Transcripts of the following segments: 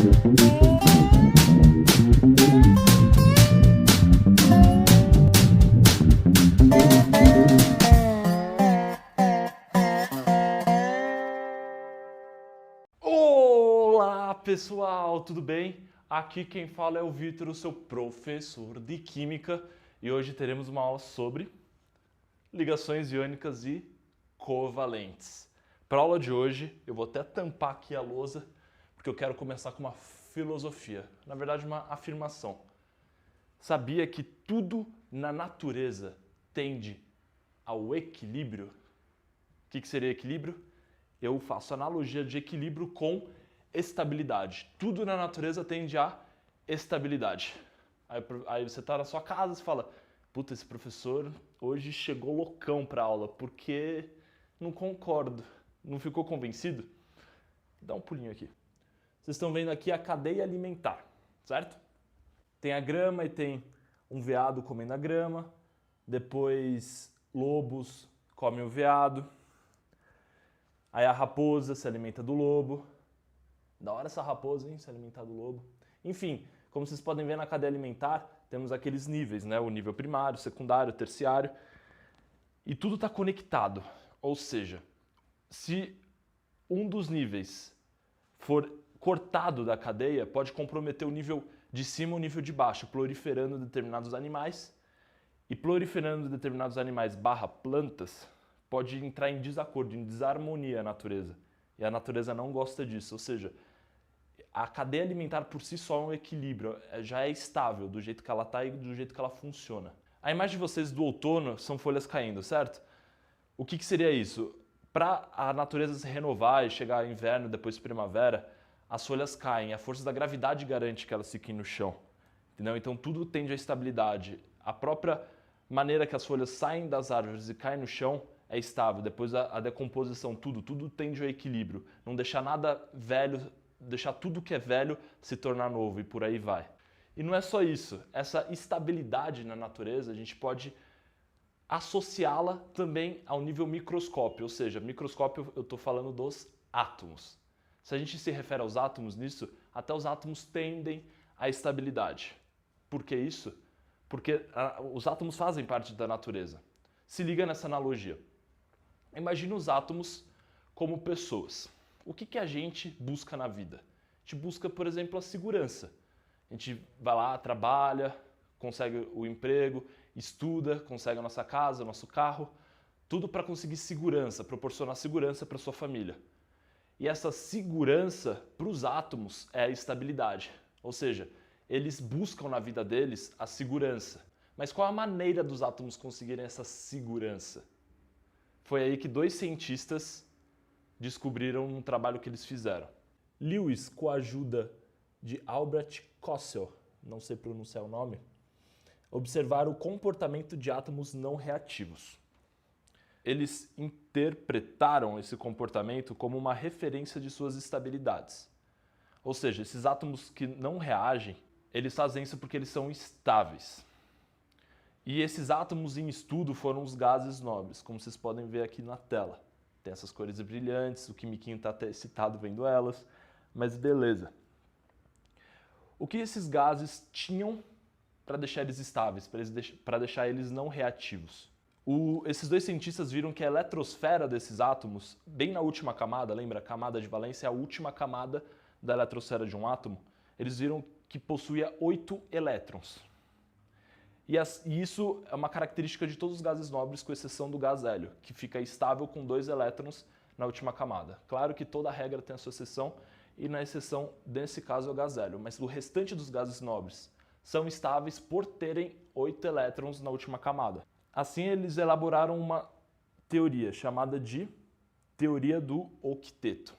Olá pessoal, tudo bem? Aqui quem fala é o Vitor, o seu professor de Química, e hoje teremos uma aula sobre ligações iônicas e covalentes. Para a aula de hoje, eu vou até tampar aqui a lousa, porque eu quero começar com uma filosofia, na verdade uma afirmação. Sabia que tudo na natureza tende ao equilíbrio? O que seria equilíbrio? Eu faço analogia de equilíbrio com estabilidade. Tudo na natureza tende a estabilidade. Aí você está na sua casa e fala, puta, esse professor hoje chegou loucão para a aula, porque não concordo. Não ficou convencido? Dá um pulinho aqui. Vocês estão vendo aqui a cadeia alimentar, certo? Tem a grama e tem um veado comendo a grama, depois lobos comem o veado, aí a raposa se alimenta do lobo. Da hora essa raposa, hein? Se alimentar do lobo. Enfim, como vocês podem ver na cadeia alimentar, temos aqueles níveis, né? O nível primário, secundário, terciário. E tudo está conectado. Ou seja, se um dos níveis for cortado da cadeia, pode comprometer o nível de cima e o nível de baixo, proliferando determinados animais. E proliferando determinados animais barra plantas, pode entrar em desacordo, em desarmonia a natureza. E a natureza não gosta disso, ou seja, a cadeia alimentar por si só é um equilíbrio, já é estável do jeito que ela está e do jeito que ela funciona. A imagem de vocês do outono são folhas caindo, certo? O que seria isso? Para a natureza se renovar e chegar ao inverno, depois primavera, as folhas caem, a força da gravidade garante que elas fiquem no chão. Entendeu? Então tudo tende à estabilidade. A própria maneira que as folhas saem das árvores e caem no chão é estável. Depois a decomposição, tudo tende ao equilíbrio. Não deixar nada velho, deixar tudo que é velho se tornar novo e por aí vai. E não é só isso. Essa estabilidade na natureza a gente pode associá-la também ao nível microscópio, ou seja, microscópio eu estou falando dos átomos. Se a gente se refere aos átomos nisso, até os átomos tendem à estabilidade. Por que isso? Porque os átomos fazem parte da natureza. Se liga nessa analogia. Imagina os átomos como pessoas. O que a gente busca na vida? A gente busca, por exemplo, a segurança. A gente vai lá, trabalha, consegue o emprego, estuda, consegue a nossa casa, o nosso carro, tudo para conseguir segurança, proporcionar segurança para sua família. E essa segurança para os átomos é a estabilidade, ou seja, eles buscam na vida deles a segurança. Mas qual a maneira dos átomos conseguirem essa segurança? Foi aí que dois cientistas descobriram um trabalho que eles fizeram. Lewis, com a ajuda de Albert Kossel, não sei pronunciar o nome, observaram o comportamento de átomos não reativos. Eles interpretaram esse comportamento como uma referência de suas estabilidades. Ou seja, esses átomos que não reagem, eles fazem isso porque eles são estáveis. E esses átomos em estudo foram os gases nobres, como vocês podem ver aqui na tela. Tem essas cores brilhantes, o quimiquinho está até excitado vendo elas, mas beleza. O que esses gases tinham para deixar eles estáveis, para deixar eles não reativos? Esses dois cientistas viram que a eletrosfera desses átomos, bem na última camada, lembra? A camada de valência é a última camada da eletrosfera de um átomo. Eles viram que possuía 8 elétrons. E isso é uma característica de todos os gases nobres, com exceção do gás hélio, que fica estável com 2 elétrons na última camada. Claro que toda regra tem a sua exceção, e na exceção, nesse caso, é o gás hélio. Mas o restante dos gases nobres são estáveis por terem 8 elétrons na última camada. Assim, eles elaboraram uma teoria chamada de teoria do octeto.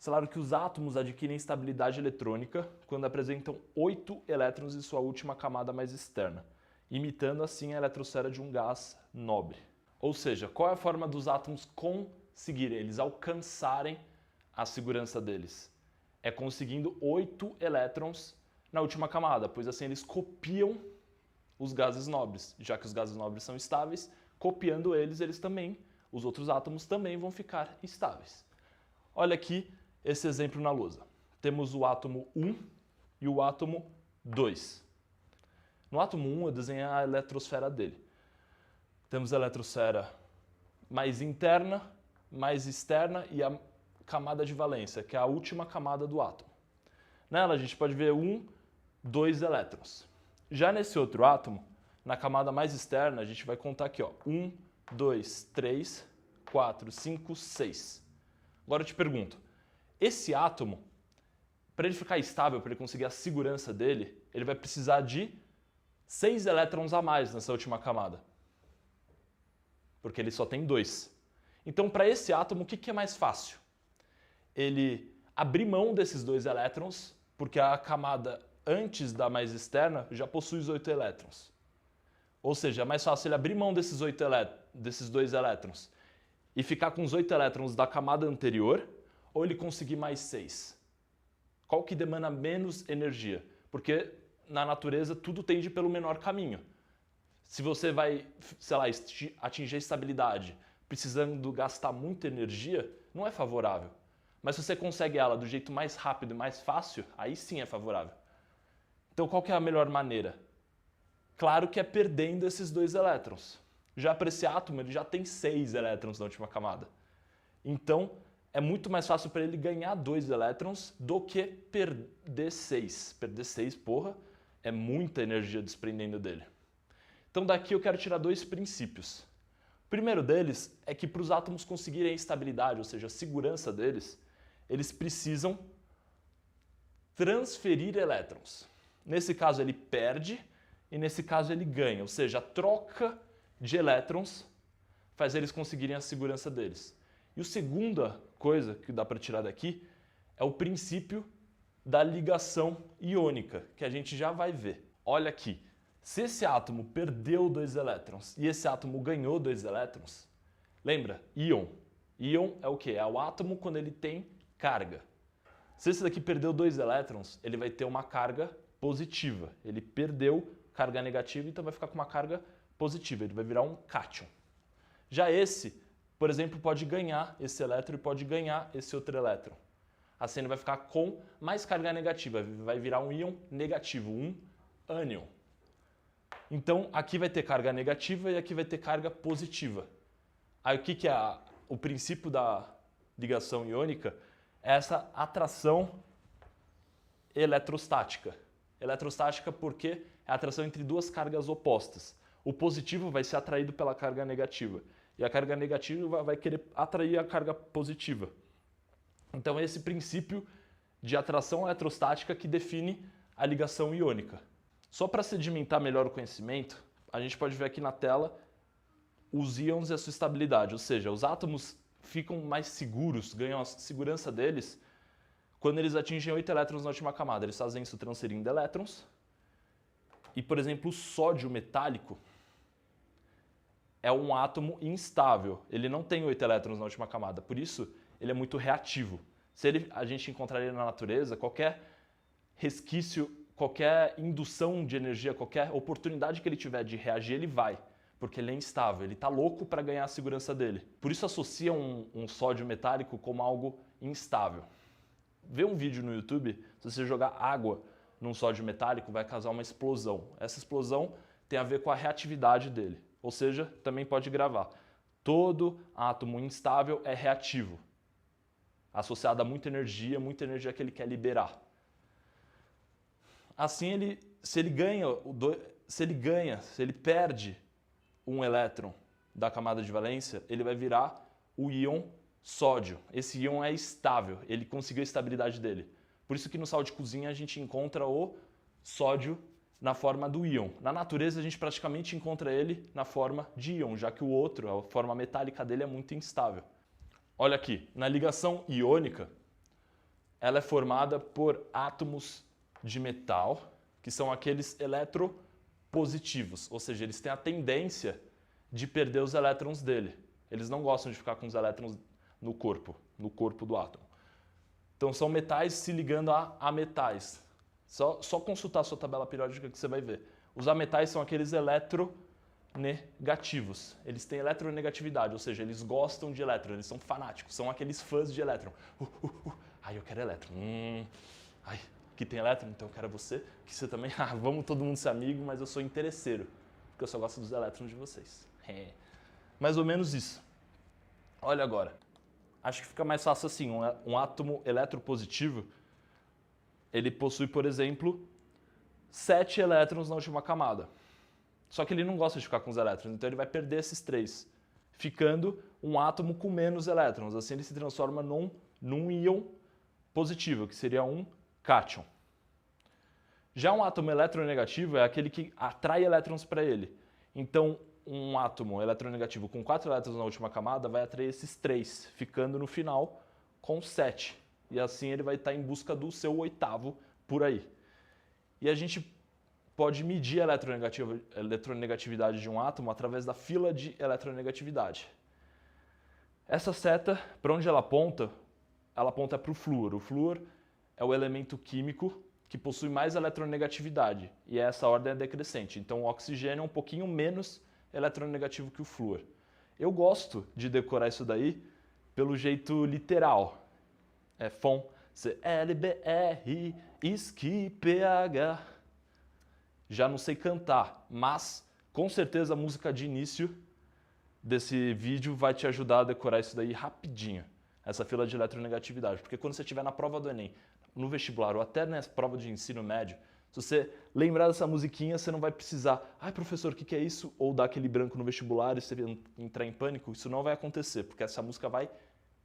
Claro que os átomos adquirem estabilidade eletrônica quando apresentam 8 elétrons em sua última camada mais externa, imitando assim a eletrosfera de um gás nobre. Ou seja, qual é a forma dos átomos conseguirem, eles alcançarem a segurança deles? É conseguindo 8 elétrons na última camada, pois assim eles copiam os gases nobres. Já que os gases nobres são estáveis, copiando eles também, os outros átomos também vão ficar estáveis. Olha aqui esse exemplo na lousa. temos o átomo 1 e o átomo 2. No átomo 1 eu desenhei a eletrosfera dele. Temos a eletrosfera mais interna, mais externa e a camada de valência, que é a última camada do átomo. Nela a gente pode ver 2 elétrons. Já nesse outro átomo, na camada mais externa, a gente vai contar aqui, ó, 1, 2, 3, 4, 5, 6. Agora eu te pergunto, esse átomo, para ele ficar estável, para ele conseguir a segurança dele, ele vai precisar de 6 elétrons a mais nessa última camada. Porque ele só tem 2. Então, para esse átomo, o que é mais fácil? Ele abrir mão desses 2 elétrons, porque a camada antes da mais externa já possui os 8 elétrons. Ou seja, é mais fácil ele abrir mão desses 2 elétrons e ficar com os 8 elétrons da camada anterior, ou ele conseguir mais 6? Qual que demanda menos energia? Porque na natureza tudo tende pelo menor caminho. Se você vai, sei lá, atingir a estabilidade precisando gastar muita energia, não é favorável. Mas se você consegue ela do jeito mais rápido e mais fácil, aí sim é favorável. Então qual que é a melhor maneira? Claro que é perdendo esses 2 elétrons. Já para esse átomo, ele já tem 6 elétrons na última camada. Então, é muito mais fácil para ele ganhar 2 elétrons do que perder 6. Perder 6, porra, é muita energia desprendendo dele. Então daqui eu quero tirar 2 princípios. O primeiro deles é que para os átomos conseguirem a estabilidade, ou seja, a segurança deles, eles precisam transferir elétrons. Nesse caso ele perde e nesse caso ele ganha, ou seja, a troca de elétrons faz eles conseguirem a segurança deles. E a segunda coisa que dá para tirar daqui é o princípio da ligação iônica, que a gente já vai ver. Olha aqui, se esse átomo perdeu 2 elétrons e esse átomo ganhou 2 elétrons, lembra? Íon. Íon é o quê? É o átomo quando ele tem carga. Se esse daqui perdeu 2 elétrons, ele vai ter uma carga positiva. Ele perdeu carga negativa, então vai ficar com uma carga positiva. Ele vai virar um cátion. Já esse, por exemplo, pode ganhar esse elétron e pode ganhar esse outro elétron. Assim ele vai ficar com mais carga negativa, vai virar um íon negativo, um ânion. Então aqui vai ter carga negativa e aqui vai ter carga positiva. Aí o que é o princípio da ligação iônica? É essa atração eletrostática. Eletrostática porque é a atração entre 2 cargas opostas. O positivo vai ser atraído pela carga negativa e a carga negativa vai querer atrair a carga positiva. Então é esse princípio de atração eletrostática que define a ligação iônica. Só para sedimentar melhor o conhecimento, a gente pode ver aqui na tela os íons e a sua estabilidade, ou seja, os átomos ficam mais seguros, ganham a segurança deles quando eles atingem 8 elétrons na última camada. Eles fazem isso transferindo elétrons. E, por exemplo, o sódio metálico é um átomo instável. Ele não tem 8 elétrons na última camada, por isso ele é muito reativo. Se a gente encontrar ele na natureza, qualquer resquício, qualquer indução de energia, qualquer oportunidade que ele tiver de reagir, ele vai. Porque ele é instável, ele está louco para ganhar a segurança dele. Por isso associa um sódio metálico como algo instável. Vê um vídeo no YouTube, se você jogar água num sódio metálico, vai causar uma explosão. Essa explosão tem a ver com a reatividade dele. Ou seja, também pode gravar. Todo átomo instável é reativo, associado a muita energia que ele quer liberar. Assim, se ele perde um elétron da camada de valência, ele vai virar o íon sódio. Esse íon é estável, ele conseguiu a estabilidade dele. Por isso que no sal de cozinha a gente encontra o sódio na forma do íon. Na natureza a gente praticamente encontra ele na forma de íon, já que o outro, a forma metálica dele é muito instável. Olha aqui, na ligação iônica, ela é formada por átomos de metal, que são aqueles eletropositivos, ou seja, eles têm a tendência de perder os elétrons dele. Eles não gostam de ficar com os elétrons no corpo do átomo. Então são metais se ligando a metais. Só consultar a sua tabela periódica que você vai ver. Os ametais são aqueles eletronegativos. Eles têm eletronegatividade, ou seja, eles gostam de elétron, eles são fanáticos, são aqueles fãs de elétron. Ai, eu quero elétron. que tem elétron, então eu quero você, que você também, vamos todo mundo ser amigo, mas eu sou interesseiro, porque eu só gosto dos elétrons de vocês. Mais ou menos isso. Olha agora, acho que fica mais fácil assim, um átomo eletropositivo, ele possui, por exemplo, 7 elétrons na última camada. Só que ele não gosta de ficar com os elétrons, então ele vai perder esses 3, ficando um átomo com menos elétrons. Assim ele se transforma num íon positivo, que seria um cátion. Já um átomo eletronegativo é aquele que atrai elétrons para ele. Então, um átomo eletronegativo com 4 elétrons na última camada vai atrair esses 3, ficando no final com 7. E assim ele vai estar em busca do seu 8º por aí. E a gente pode medir a eletronegatividade de um átomo através da fila de eletronegatividade. Essa seta, para onde ela aponta para o flúor. O flúor é o elemento químico que possui mais eletronegatividade, e essa ordem é decrescente. Então o oxigênio é um pouquinho menos eletronegativo que o flúor. Eu gosto de decorar isso daí pelo jeito literal. É FON, CLBR, SKI, PH. Já não sei cantar, mas com certeza a música de início desse vídeo vai te ajudar a decorar isso daí rapidinho, essa fila de eletronegatividade. Porque quando você estiver na prova do Enem, no vestibular ou até na prova de ensino médio, se você lembrar dessa musiquinha, você não vai precisar, ai professor, o que é isso? Ou dar aquele branco no vestibular e você entrar em pânico. Isso não vai acontecer, porque essa música vai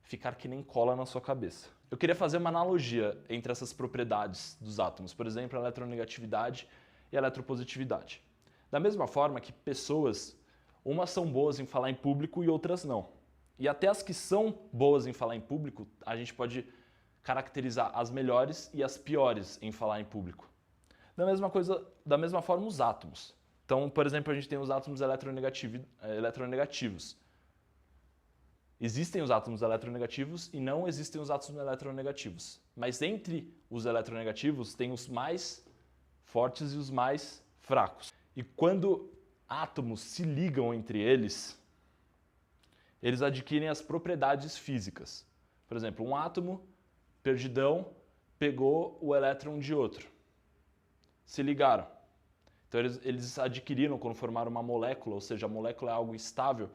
ficar que nem cola na sua cabeça. Eu queria fazer uma analogia entre essas propriedades dos átomos, por exemplo, a eletronegatividade e a eletropositividade. Da mesma forma que pessoas, umas são boas em falar em público e outras não. E até as que são boas em falar em público, a gente pode caracterizar as melhores e as piores em falar em público. Da mesma forma, os átomos. Então, por exemplo, a gente tem os átomos eletronegativos. Existem os átomos eletronegativos e não existem os átomos eletronegativos. Mas entre os eletronegativos tem os mais fortes e os mais fracos. E quando átomos se ligam entre eles, eles adquirem as propriedades físicas. Por exemplo, um átomo perdidão pegou o elétron de outro. Se ligaram. Então eles adquiriram, quando formaram uma molécula, ou seja, a molécula é algo estável,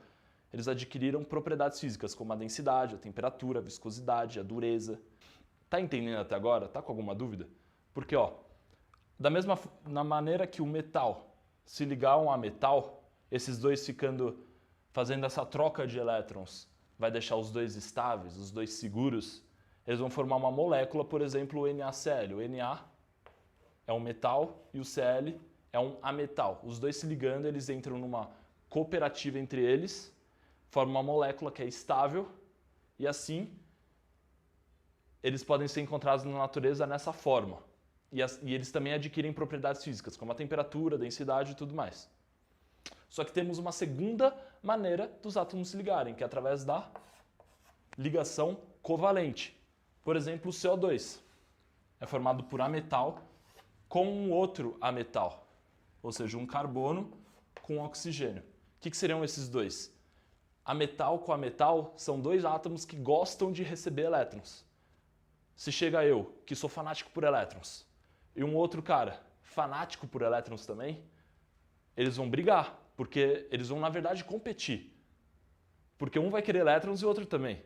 eles adquiriram propriedades físicas, como a densidade, a temperatura, a viscosidade, a dureza. Tá entendendo até agora? Tá com alguma dúvida? Porque, na maneira que o metal se ligar a um metal, esses dois fazendo essa troca de elétrons, vai deixar os dois estáveis, os dois seguros, eles vão formar uma molécula, por exemplo, o NaCl. O Na é um metal e o Cl é um ametal. Os dois se ligando, eles entram numa cooperativa entre eles, formam uma molécula que é estável e assim eles podem ser encontrados na natureza nessa forma. E eles também adquirem propriedades físicas, como a temperatura, a densidade e tudo mais. Só que temos uma segunda maneira dos átomos se ligarem, que é através da ligação covalente. Por exemplo, o CO2 é formado por ametal com um outro ametal, ou seja, um carbono com oxigênio. O que seriam esses dois? Ametal com ametal são dois átomos que gostam de receber elétrons. Se chega eu, que sou fanático por elétrons, e um outro cara, fanático por elétrons também, eles vão brigar, porque eles vão, na verdade, competir. Porque um vai querer elétrons e o outro também.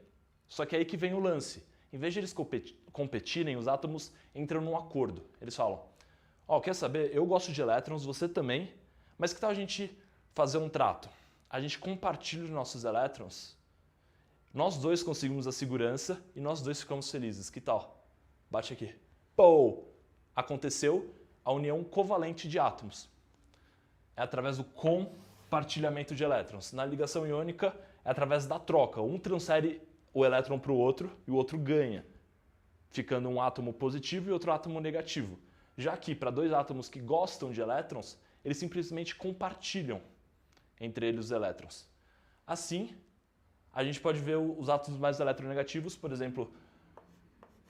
Só que é aí que vem o lance. Em vez de eles competirem, os átomos entram num acordo. Eles falam, quer saber? Eu gosto de elétrons, você também, mas que tal a gente fazer um trato? A gente compartilha os nossos elétrons, nós dois conseguimos a segurança e nós dois ficamos felizes. Que tal? Bate aqui. Pou! Aconteceu a união covalente de átomos. É através do compartilhamento de elétrons. Na ligação iônica, é através da troca. Um transfere o elétron para o outro e o outro ganha, ficando um átomo positivo e outro átomo negativo. Já aqui, para dois átomos que gostam de elétrons, eles simplesmente compartilham entre eles os elétrons. Assim, a gente pode ver os átomos mais eletronegativos, por exemplo,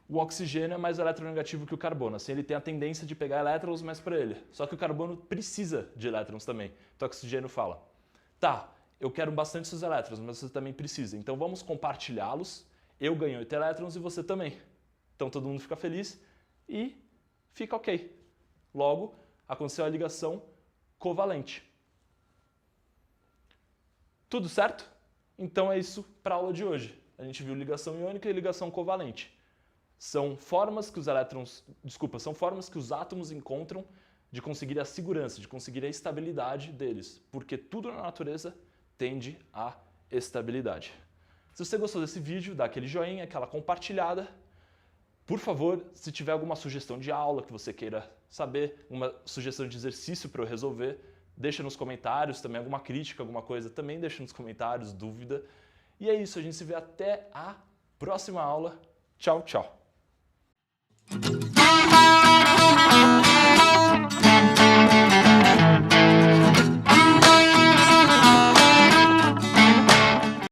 o oxigênio é mais eletronegativo que o carbono. Assim, ele tem a tendência de pegar elétrons mais para ele. Só que o carbono precisa de elétrons também. Então o oxigênio fala, tá, eu quero bastante seus elétrons, mas você também precisa. Então vamos compartilhá-los. Eu ganho 8 elétrons e você também. Então todo mundo fica feliz e fica ok. Logo, aconteceu a ligação covalente. Tudo certo? Então é isso para a aula de hoje. A gente viu ligação iônica e ligação covalente. São formas que os átomos encontram de conseguir a segurança, de conseguir a estabilidade deles, porque tudo na natureza tende à estabilidade. Se você gostou desse vídeo, dá aquele joinha, aquela compartilhada. Por favor, se tiver alguma sugestão de aula que você queira saber, uma sugestão de exercício para eu resolver, deixa nos comentários, também alguma crítica, alguma coisa, também deixa nos comentários, dúvida. E é isso, a gente se vê até a próxima aula. Tchau, tchau!